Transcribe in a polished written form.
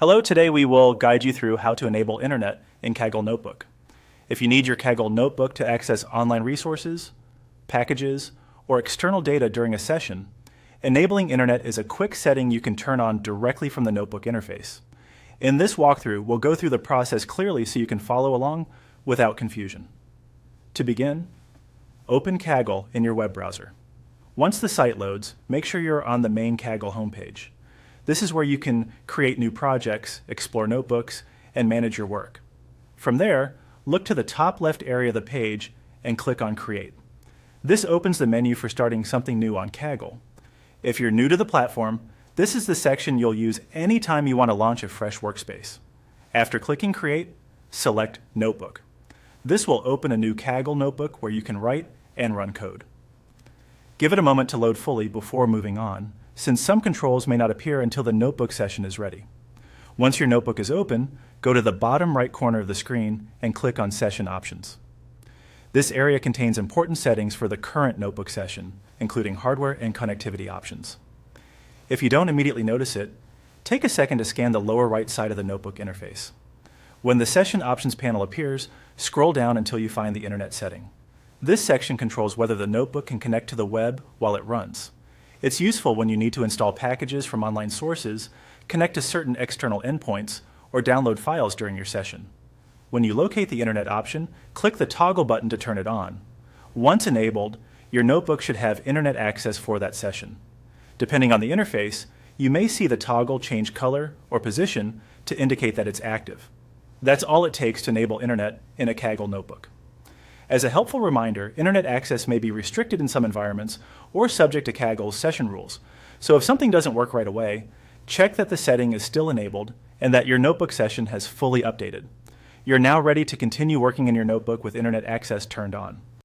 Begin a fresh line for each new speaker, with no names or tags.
Hello, today we will guide you through how to enable internet in Kaggle Notebook. If you need your Kaggle Notebook to access online resources, packages, or external data during a session, enabling internet is a quick setting you can turn on directly from the Notebook interface. In this walkthrough, we'll go through the process clearly so you can follow along without confusion. To begin, open Kaggle in your web browser. Once the site loads, make sure you're on the main Kaggle homepage. This is where you can create new projects, explore notebooks, and manage your work. From there, look to the top left area of the page and click on Create. This opens the menu for starting something new on Kaggle. If you're new to the platform, this is the section you'll use anytime you want to launch a fresh workspace. After clicking Create, select Notebook. This will open a new Kaggle notebook where you can write and run code. Give it a moment to load fully before moving on, since some controls may not appear until the notebook session is ready. Once your notebook is open, go to the bottom right corner of the screen and click on Session Options. This area contains important settings for the current notebook session, including hardware and connectivity options. If you don't immediately notice it, take a second to scan the lower right side of the notebook interface. When the Session Options panel appears, scroll down until you find the Internet setting. This section controls whether the notebook can connect to the web while it runs. It's useful when you need to install packages from online sources, connect to certain external endpoints, or download files during your session. When you locate the Internet option, click the toggle button to turn it on. Once enabled, your notebook should have Internet access for that session. Depending on the interface, you may see the toggle change color or position to indicate that it's active. That's all it takes to enable Internet in a Kaggle notebook. As a helpful reminder, Internet access may be restricted in some environments or subject to Kaggle's session rules. So if something doesn't work right away, check that the setting is still enabled and that your notebook session has fully updated. You're now ready to continue working in your notebook with Internet access turned on.